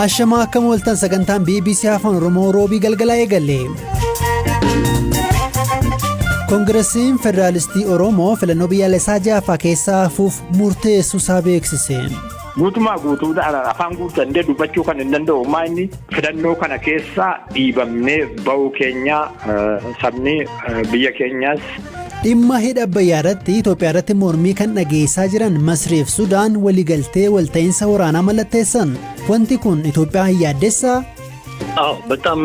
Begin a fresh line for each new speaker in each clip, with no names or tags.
Hashama akkam waltan sagantaan BBC Afaan Oromoo roobii galgalaa eegalle. Koongiresiin Federaalistii Oromoo filannoo biyyaalessaa ja'affaa keessaa hafuuf murteessuu isaa beeksise.
Guutumaa guutuudhaan afaan guuttandee dubbachuu kan hin danda'u maayini filannoo kana keessaa dhiibamnee ba'uu keenyaa sabni biyya keenyaas.
Dhimma hidha Abbayyaa irratti Itoophiyaa irratti mormii kan dhageessaa jiran Masriif Sudaan waliigaltee walta'iinsa waraanaa mallatteessan. Wanti kun Itoophiyaa hin yaaddessaa?
በጣም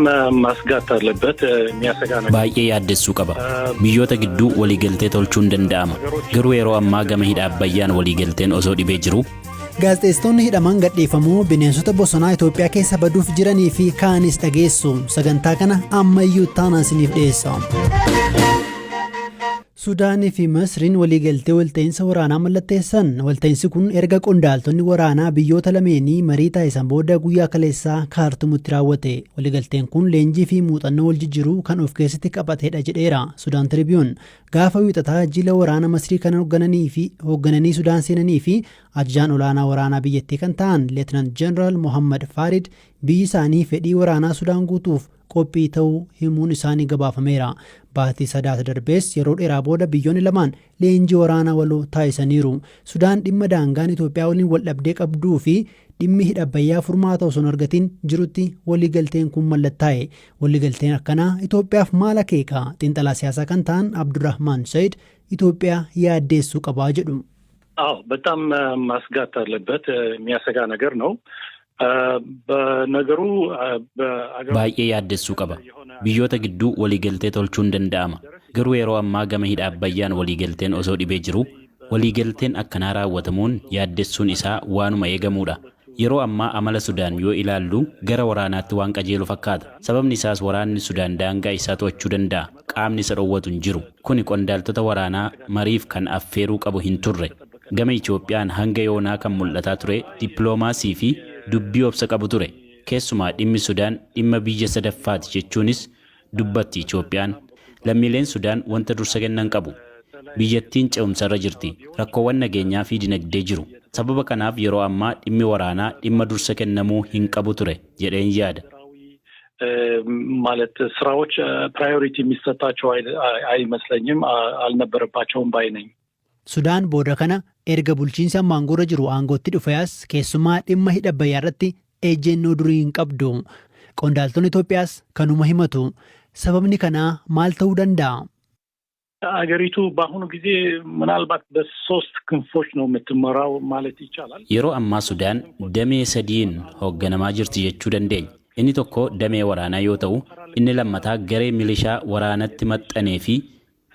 ማስጋት አለበት የሚያሰጋ ነገር
ባየ ያደሱ ቀባ ቢዮታ ግዱ ወሊገልቴ ተልቹን ደንዳማ ገሩ የሮ አማ ገመ ሂዳ አባያን ወሊገልቴን ኦሶ ዲቤ ጅሩ
gaazexeessitoonni hidhaman gadhiifamuu bineensota bosonaa Itoophiyaa keessa baduuf jiranii fi kaanis dhageessu sagantaa kana ammayyuu taanaan isiniif dhiyeessa. Sudaanii fi Masriin waliigaltee walta'iinsa waraanaa mallatteessan. Walta'iinsi kun erga qondaaltonni waraanaa biyyoota lameenii marii taasisan booda guyyaa kaleessaa Kaartumitti raawwate. Waliigalteen kun leenjii fi muuxannoo wal jijjiiruu kan of keessatti qabatedha jedheera Sudaan Tribune. Gaafa wiixataa jila waraana Masrii kan hooggananii Sudaan seenanii fi ajajaan olaanaa waraanaa biyyattii kan ta'an Leetinant Jeneraal Mohammad Farid biyyi isaanii fedhii waraanaa Sudaan guutuuf qophii ta'uu himuun isaanii gabaafameera. Baatii sadaasa darbees yeroo dheeraa booda biyyoonni lamaan leenjii waraanaa waloo taasisaniiru. Sudaan dhimma daangaan Itoophiyaa waliin wal dhabdee qabduu fi dhimmi hidha Abbayyaa furmaata osoo hin argatiin jirutti waliigalteen kun mallattaa'e. Waliigalteen akkanaa Itoophiyaaf maal akeeka? Xiinxalaa siyaasaa kan ta'an Abdurrahman Said Itoophiyaa yaaddeessuu qabaa jedhu.
በጣም ማስጋት አለበት የሚያሰጋ ነገር ነው። በነገሩ
ባየ ያደሱ ቀባ ቢዮታ ግዱ ወሊገልቴ ተልቹን ደንዳማ ገሩ የሮ አማ ገመ ሂዳ አባያን ወሊገልቴን ኦሶ ዲቤ ጅሩ ወሊገልቴን አከና raawwatamuun yaaddeessuun isaa waanuma eegamuudha. Yeroo ammaa amala Sudaan yoo ilaallu gara waraanaatti waan qajeelu fakkaata. Sababni isaas waraanni Sudaan daangaa isaa to'achuu danda'a. Qaamni isa dhowwatu hin jiru. Kuni qondaaltota waraanaa mariif kan affeeruu qabu hin turre. Gama Itoophiyaan hanga yoonaa kan mul'ataa ture dippiloomaasii fi dubbii obsa qabu ture. Keessumaa dhimmi Sudaan dhimma biyya sadaffaati jechuunis dubbatti Itoophiyaan. Lammiileen Sudaan wanta dursa kennan qabu. Biyyattiin ce'umsarra jirti. Rakkoowwan nageenyaa fi dinagdee jiru. Sababa kanaaf yeroo ammaa dhimmi waraanaa dhimma dursa kennamuu hin qabu ture jedheen yaada.
ማለት ስራዎች ፕራዮሪቲ የሚሰጣቸው አይመስለኝም አልነበረባቸውም ባይ ነኝ.
Sudaan booda kana erga bulchiinsi ammaangoorra jiru aangootti dhufeas keessumaa dhimma hidha Abbayyaa irratti ejjennoo durii hin qabdu. Qondaaltonni Itoophiyaas kanuma himatu. Sababni kanaa maal ta'uu danda'a?
አገሪቱ በአሁኑ ጊዜ ምናልባት በሶስት ክንፎች ነው የምትመራው ማለት ይቻላል.
Yeroo ammaa Sudaan damee sadiin hoogganamaa jirti jechuu dandeenya. Inni tokko damee waraanaa yoo ta'u, inni lammataa garee milishaa waraanatti maxxanee fi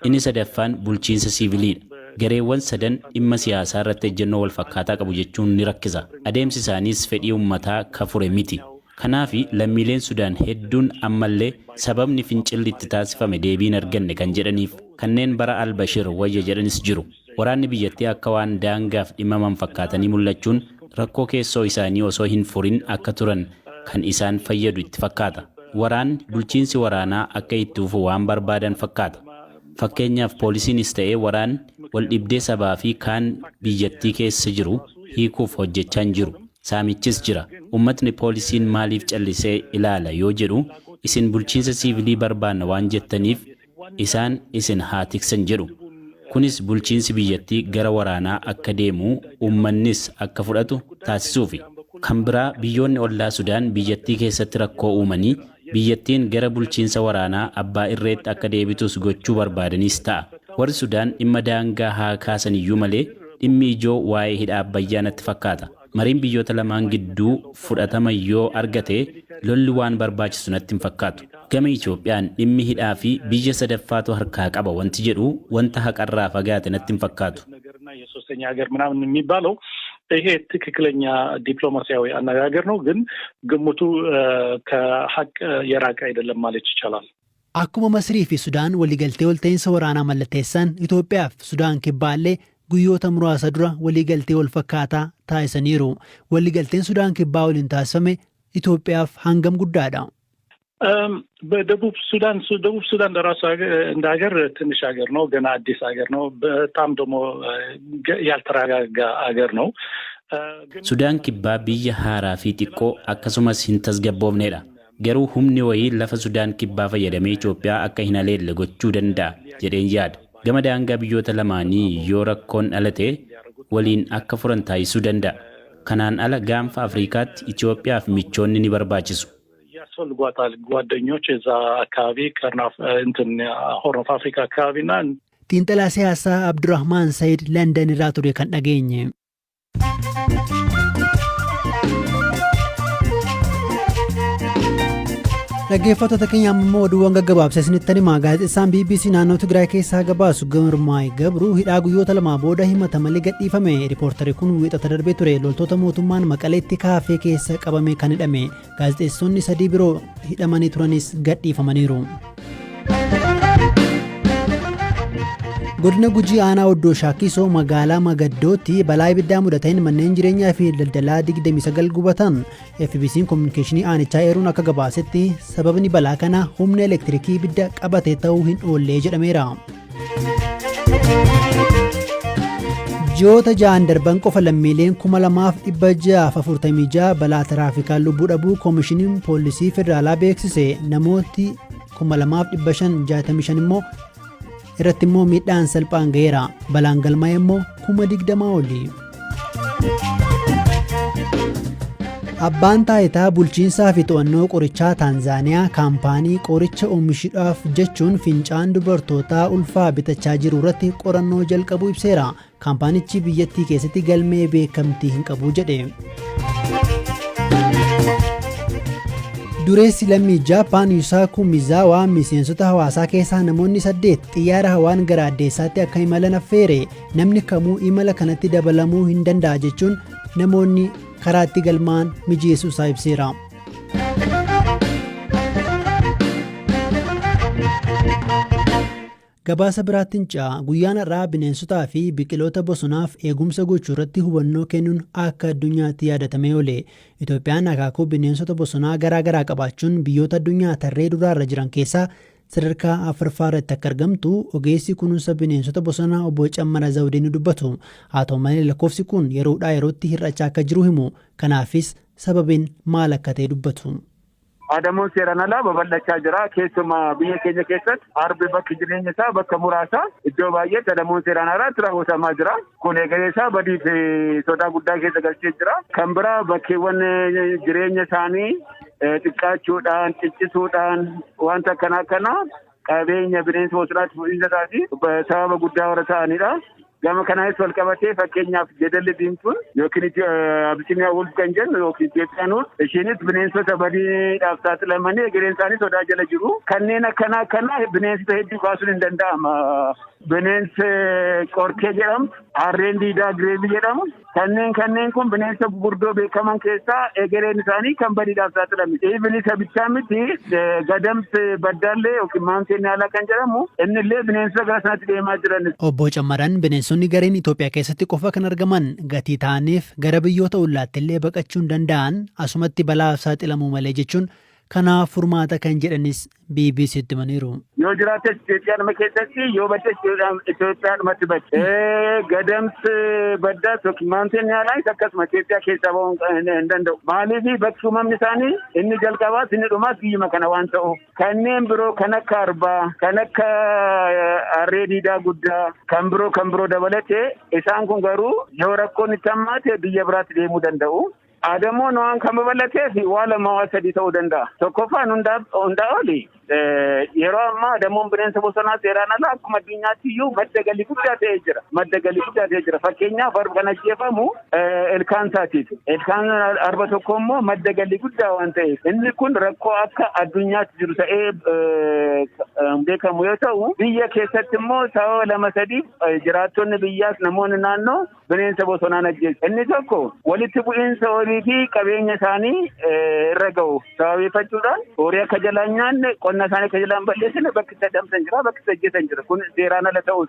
inni sadaffaan bulchiinsa siviiliidha. Gareewwan sadan dhimma siyaasaa irratti ejjennoo wal fakkaataa qabu jechuun ni rakkisa. Adeemsi isaaniis fedhii uummataa kafure miti. Kanaaf lammiileen Sudaan hedduun ammallee sababni fincilli itti taasifame deebiin arganne kan jedhaniif kanneen bara Albashir wayya jedhanis jiru. Waraanni biyyattii akka waan daangaaf dhimmaman fakkaatanii mul'achuun rakkoo keessoo isaanii osoo hin furin akka turan kan isaan fayyadu itti fakkaata. Waraanni bulchiinsi waraanaa akka itti fufu waan barbaadan fakkaata. Fakkeenyaaf poolisiinis ta'ee waraanni wal dhibdee sabaa fi kaan biyyattii keessa jiru hiikuuf hojjechaa hin jiru. Saamichis jira. Uummatni poolisiin maaliif callisee ilaala yoo jedhu isin bulchiinsa siviilii barbaanna waan jettaniif isaan isin haa tiksan jedhu. Kunis bulchiinsi biyyattii gara waraanaa akka deemu uummannis akka fudhatu taasisuufi. Kan biraa biyyoonni ollaa Sudaan biyyattii keessatti rakkoo uumanii biyyattiin gara bulchiinsa waraanaa abbaa irreetti akka deebitus gochuu barbaadanis ta'a. Warri Sudaan dhimma daangaa haa kaasan iyyuu malee dhimmi ijoo waa'ee hidha Abbayyaa natti fakkaata. Mariin biyyoota lamaan gidduu fudhatama yoo argate lolli waan barbaachisu natti hin fakkaatu. Gama Itoophiyaan dhimmi hidhaa fi biyya sadaffaatu harkaa qaba wanti jedhu wanta haqarraa fagaate natti hin fakkaatu.
የሶስተኛ ሀገር ምናምን የሚባለው ይሄ ትክክለኛ ዲፕሎማሲያዊ አነጋገር ነው ግን ግምቱ ከሐቅ የራቀ አይደለም ማለት ይቻላል.
Akkuma Masrii fi Sudaan waliigaltee walta'iinsa waraanaa mallatteessan Itoophiyaaf Sudaan kibbaallee guyyoota muraasa dura waliigaltee wal fakkaataa taasisaniiru. Waliigalteen Sudaan kibbaa waliin taasifame Itoophiyaaf hangam guddaadha?
በደቡብ ሱዳን ለራሱ እንደ ሀገር ትንሽ ሀገር ነው ገና አዲስ ሀገር ነው በጣም ደግሞ ያልተረጋጋ ሀገር ነው
Sudaan kibbaa biyya haaraa fi xiqqoo akkasumas hin tasgabboofnedha. Garuu humni wayii lafa Sudaan kibbaa fayyadamee Itoophiyaa akka hin haleelle gochuu danda'a jedheen yaada. Gama daangaa biyyoota lamaanii yoo rakkoon dhalate waliin akka furan taasisuu danda'a. Kanaan ala gaanfa Afrikaatti Itoophiyaaf michoonni ni barbaachisu.
ያስፈልጓታል ጓደኞች እዛ አካባቢ ሆርን ኦፍ አፍሪካ አካባቢና
xiinxalaa siyaasaa Abdurrahmaan Said London irraa ture kan dhageenye. Dhaggeeffattoota keenya ammoo oduuwwan gaggabaabsee isinitti himaa. Gaazexeessaan BBC naannoo Tigraay keessaa gabaasu Girmaay Gabruu hidhaa guyyoota lamaa booda himata malee gadhiifame. Riippoortari kun wiixata darbee ture loltoota mootummaan Maqaleetti kaafee keessa qabame kan hidhame. Gaazexeessonni 3 biroo hidhamanii turanis gadhiifamaniiru. Godina Gujii aanaa Oddoo Shaakisoo magaalaa Magaddootti balaa ibiddaa mudateen manneen jireenyaa fi daldalaa 29 gubatan. FBC'n kominikeeshinii aanichaa eeruun akka gabaasetti sababni balaa kana humna elektirikii ibidda qabate ta'uu hin oollee jedhameera. Ji'oota 6 darban qofa lammiileen 2646 balaa tiraafikaan lubbuu dhabuu koomishiniin poolisii federaalaa beeksise. Namooti 2565 immoo irratti immoo miidhaan salphaan ga'eera. Balaan galmaa'e immoo 20,000 oli. Abbaan taayitaa bulchiinsaa fi to'annoo qorichaa Taanzaaniyaa kaampaanii qoricha oomishuudhaaf jechuun fincaan dubartootaa ulfaa bitachaa jiru irratti qorannoo jalqabuu ibseera. Kaampaanichi biyyattii keessatti galmee beekamtii hin qabu jedhe. Dureessi lammii Jaappaan Yusaaku Mizaawaa miseensota hawaasaa keessaa namoonni 8 xiyyaara hawaan gara addeessaatti akka imalan affeere. Namni kamuu imala kanatti dabalamuu hin danda'a jechuun namoonni karaatti galmaan mijeessuu isaa ibseera. Gabaasa biraattiin ce'a guyyaan har'aa bineensotaa fi biqiloota bosonaaf eegumsa gochuu irratti hubannoo kennuun akka addunyaatti yaadatamee oole. Itoophiyaan akaakuu bineensota bosonaa garaa garaa qabaachuun biyyoota addunyaa tarree duraarra jiran keessaa sadarkaa afuraffaa irratti akka argamtu ogeessi kunuunsa bineensota bosonaa obbo Cammara Zawudeen dubbatu. Haa ta'u malee lakkoofsi kun yeroodhaa yerootti hir'achaa akka jiru himu. Kanaafis sababiin maal akka ta'e dubbatu.
Adamoon seeraan alaa babal'achaa jira. Keessumaa biyya keenya keessatti arbi bakki jireenya isaa bakka muraasa iddoo baay'eetti adamoon seeraan alaatti raawwatamaa jira. Kun eegalee isaa badii fi sodaa guddaa keessa galchee jira. Kan biraa bakkeewwan jireenya isaanii xiqqaachuudhaan, ciccituudhaan wanta akkana qabeenya bineensa bosonaatti fuudhinsa isaati sababa guddaa warra ta'anidha. Gama kanaanis wal qabatee fakkeenyaaf jeedalli diimtuun yookiin Abisiiniyaa Wolf kan jennu yookiin Itoophiyaanuun ishiinis bineensota badiidhaaf saaxilamanii egereen isaanii sodaa jala jiru. Kanneen akkana bineensota hedduu kaasuun hin danda'ama. Bineensi qorkee jedhamu, harreen diidaa gireevii jedhamu. Kanneen kun bineensa gurguddoo beekaman keessaa egereen isaanii kan badiidhaaf saaxilame. Bineensa bichaa miti gadamsi baddaallee yookiin maamseen yaalaa kan jedhamu innillee bineensota gara sanatti deemaa jiran.
Obbo Cammaran bineensonni gareen Itoophiyaa keessatti qofa kan argaman gatii ta'aniif gara biyyoota ollaatti illee baqachuu hin danda'an asumatti balaaf saaxilamuu malee jechuun kanaaf furmaata kan jedhanis BBC'tti himaniiru.
Yoo jiraates Itoophiyaadhuma keessatti yoo baddes Itoophiyaadhumatti badde. Gadamsi baddaas yookiin maamseen yaalaas akkasuma Itoophiyaa keessaa bahuu hin danda'u. Maaliif bakki uumamni isaanii inni jalqabaas inni dhumaas biyyuma kana waan ta'uuf. Kanneen biroo kan akka arbaa, kan akka harree diidaa guddaa, kan biroo dabalatee isaan kun garuu yoo rakkoon itti hammaate biyya biraatti deemuu danda'u. Adamoon waan kan babal'ateef waa lama waa sadii ta'uu danda'a. Tokkoffaan hundaa oli yeroo ammaa adamoon bineensa bosonaa seeraan alaa akkuma addunyaatti iyyuu madda galii guddaa ta'ee jira. Fakkeenyaaf arba kan ajjeefamu ilkaan isaatiif. Ilkaan arba tokko immoo madda galii guddaa waan ta'eef inni kun rakkoo akka addunyaatti jiru ta'ee beekamu yoo ta'u biyya keessatti immoo sababa 2-3 jiraattonni biyyaas namoonni naannoo bineensa bosonaan ajjeesu. Inni tokko walitti bu'iinsa horii fi qabeenya isaanii irra ga'u sababeeffachuudhaan horii akka jalaan nyaanne qonna isaanii akka jalaan balleessine bakki itti adamsan jira, bakki itti ajjeesan jira. Kun seeraan ala ta'u.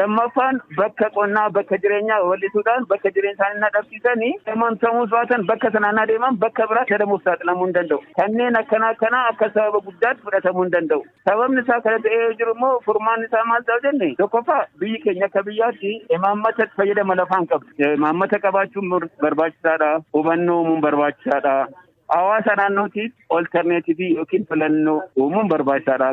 Lammaffaan bakka qonnaa bakka jireenyaa wal'isuudhaan bakka jireenya isaanii dhabsiisanii amantamuus baatan bakka sanaan adeeman bakka biraatti adamuuf saaxilamuu hin danda'u. Kanneen akkana akka sababa guddaatti fudhatamuu hin danda'u. Sababni isaa kana ta'ee jiru immoo furmaan isaa maal ta'u jenne tokkoffaa biyyi keenya akka biyyaatti imaammatatti fayyadama lafaan qabdu. Maammata qabaachuun barbaachisaadha. Hubannoo uumuun barbaachisaadha. Hawaasa naannootiif olterneetivii yookiin filannoo uumuun barbaachisaadha.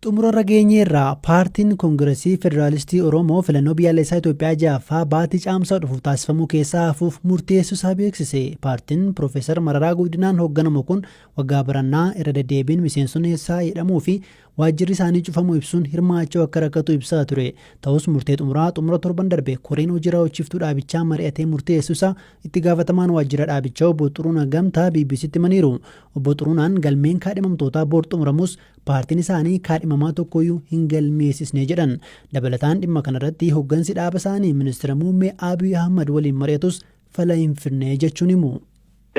xumurarra geenyeerraa paartiin koongiresii federaalistii oromoo filannoo biyyaalessaa Itoophiyaa ja'affaa baatii caamsaa dhufuuf taasifamuu keessaa hafuuf murteessuusaa beeksise. Paartiin Piroofeesar Mararaa Guddinaan hoogganamu kun waggaa barannaa irra deddeebiin miseensonni isaa jedhamuu fi waajjirri isaanii cufamuu ibsuun hirmaachuu akka rakkatu ibsaa ture. Ta'us murtee xumura torban darbe koreen hojii raawwachiiftuu dhaabichaa mari'atee murteessuusaa itti gaafatamaan waajjira dhaabichaa obbo Xuruunaa Gamtaa BBC'tti himaniiru. Obbo Xuruunaan galmeen kaadhimamtootaa boor xumuramus paartiin isaanii kaadhimamaa tokkoyyuu hin galmeessisne jedhan. Dabalataan dhimma kanarratti hooggansi dhaaba isaanii ministeera muummee Abiy Ahmad waliin mari'atus fala hin finne jechuun himu.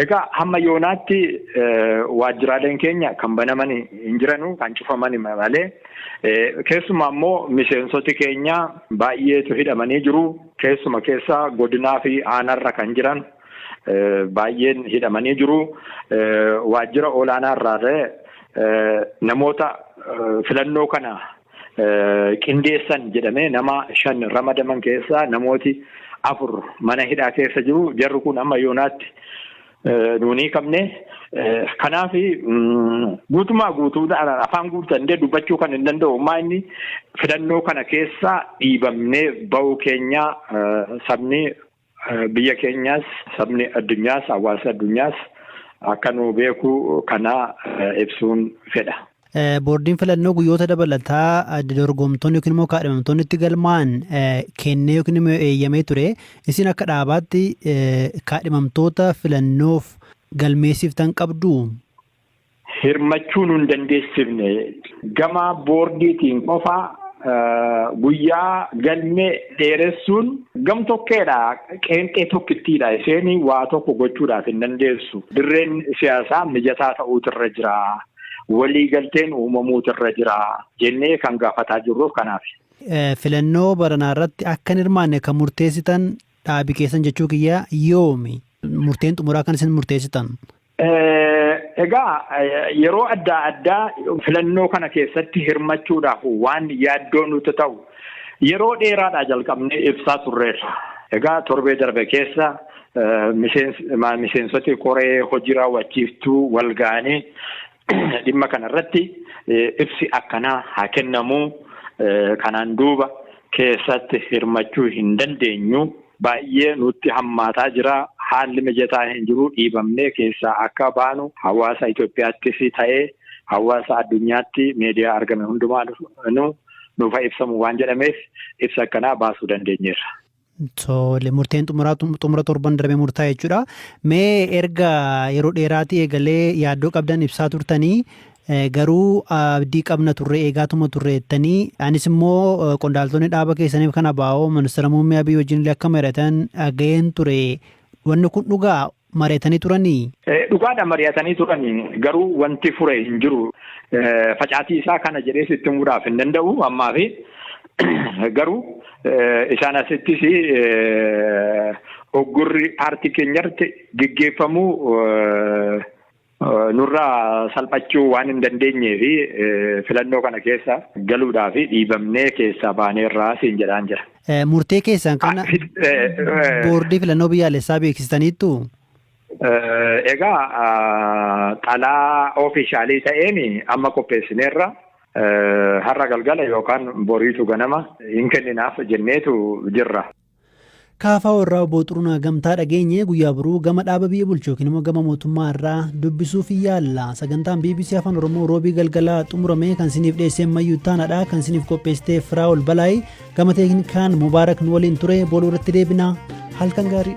Egaa hamma yoonaatti waajjiraaleen keenya kan banaman hin jiranu kan cufaman malee keessumaa immoo miseensoti keenya baay'eetu hidhamanii jiru. Keessuma keessa godinaa fi aanarra kan jiran baay'een hidhamanii jiru. Waajjira olaanaa irraa namoota filannoo kana qindeessan jedhamee nama 5 ramadaman keessaa namooti 4 mana hidhaa keessa jiru. Jarri kun amma yoonaatti nuuni qabne kanaaf guutumaa guutuudhaan afaan guuttandee dubbachuu kan hin danda'u. Inni filannoo kana keessa dhiibamnee ba'uu keenya sabni biyya keenyaas sabni addunyaas hawaasa addunyaas akka nu beeku kana ibsuun fedha.
Boordiin filannoo guyyoota dabalataa dorgomtoonni yookiin immoo kaadhimamtoonni itti galmaa'an kennee yookiin immoo eeyyamee ture. Isin akka dhaabaatti kaadhimamtoota filannoof galmeessiftan qabdu?
Hirmachuu nu hin dandeessifne. Gama boordiitiin qofa guyyaa galmee dheeressuun gam tokkeedha. Qeenxee tokkittiidha. Isheen waa tokko gochuudhaaf hin dandeessu. Dirreen siyaasaa mijataa ta'uutu irra jira. Waliigalteen uumamuutu irra jira jennee kan gaafataa jirruuf kanaaf.
Filannoo baranaa irratti akka hin hirmaanne kan murteessitan dhaabi keessan jechuu kiyya yoomi murteen xumuraa kan isin murteessitan?
Egaa yeroo adda addaa filannoo kana keessatti hirmachuudhaaf waan yaaddoo nuti ta'u yeroo dheeraadhaa jalqabnee ibsaa turreerra. Egaa torbee darbe keessa miseensoti koree hojii raawwachiiftuu wal ga'anii dhimma kanarratti ibsi akkanaa haa kennamu. Kanaan duuba keessatti hirmachuu hin dandeenyu. Baay'ee nutti hammaataa jira. Haalli mijataa hin jiru. Dhiibamnee keessaa akka baanu hawaasa Itoophiyaattis ta'ee hawaasa addunyaatti miidiyaa argame hundumaa nuuf ibsamu waan jedhameef ibsa akkanaa baasuu dandeenyeerra.
Tole murteen xumura torban darbe murtaa'e jechuudha. Mee erga yeroo dheeraati eegalee yaaddoo qabdan ibsaa turtanii garuu abdii qabna turre eegaatuma turre jettanii anis immoo qondaaltonni dhaaba keessaniif kana baa'oo ministeera muummee Abiy wajjin akka mari'atan dhaga'een ture. Wanni kun dhugaa mari'atanii turanii?
Dhugaadha mari'atanii turanii garuu wanti fure hin jiru. Facaatii isaa kana jedhee sitti himuudhaaf hin danda'u ammaa fi garuu isaan asittis oggurri paartii keenyatti gaggeeffamuu nurraa salphachuu waan hin dandeenyee fi filannoo kana keessa galuudhaa fi dhiibamnee keessaa baaneerraa siin jedhaan jira.
Murtee keessan kana boordii filannoo biyyaalessaa beeksistaniittu?
Egaa xalaa ofiishaalii ta'een amma qopheessineerra. Har'a galgala yookaan boriitu ganama hin kenninaaf jenneetu jirra.
Kaafaa warraa obbo Xuruunaa Gamtaa dhageenye guyyaa biroo gama dhaaba biyya bulchuu yookiin immoo gama mootummaa irraa dubbisuuf yaalla. Sagantaan BBC Afaan Oromoo roobii galgalaa xumurame kan isiniif dhiyeessee mayyuu taanaadha. Kan isiniif qopheessitee Firaa'ol Balaayii gama teeknikaan Mubaarak nu waliin ture. Booluu irratti deebina. Halkan gaarii.